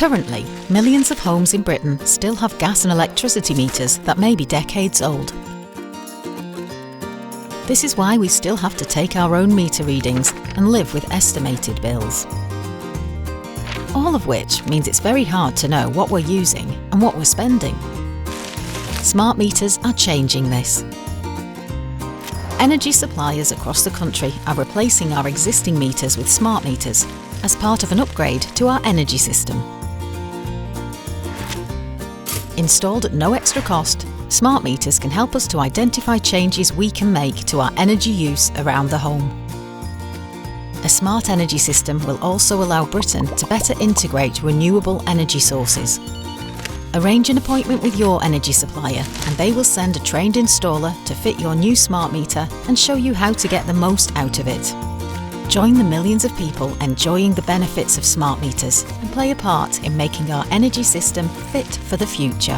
Currently, millions of homes in Britain still have gas and electricity meters that may be decades old. This is why we still have to take our own meter readings and live with estimated bills. All of which means it's very hard to know what we're using and what we're spending. Smart meters are changing this. Energy suppliers across the country are replacing our existing meters with smart meters as part of an upgrade to our energy system. Installed at no extra cost, smart meters can help us to identify changes we can make to our energy use around the home. A smart energy system will also allow Britain to better integrate renewable energy sources. Arrange an appointment with your energy supplier and they will send a trained installer to fit your new smart meter and show you how to get the most out of it. Join the millions of people enjoying the benefits of smart meters and play a part in making our energy system fit for the future.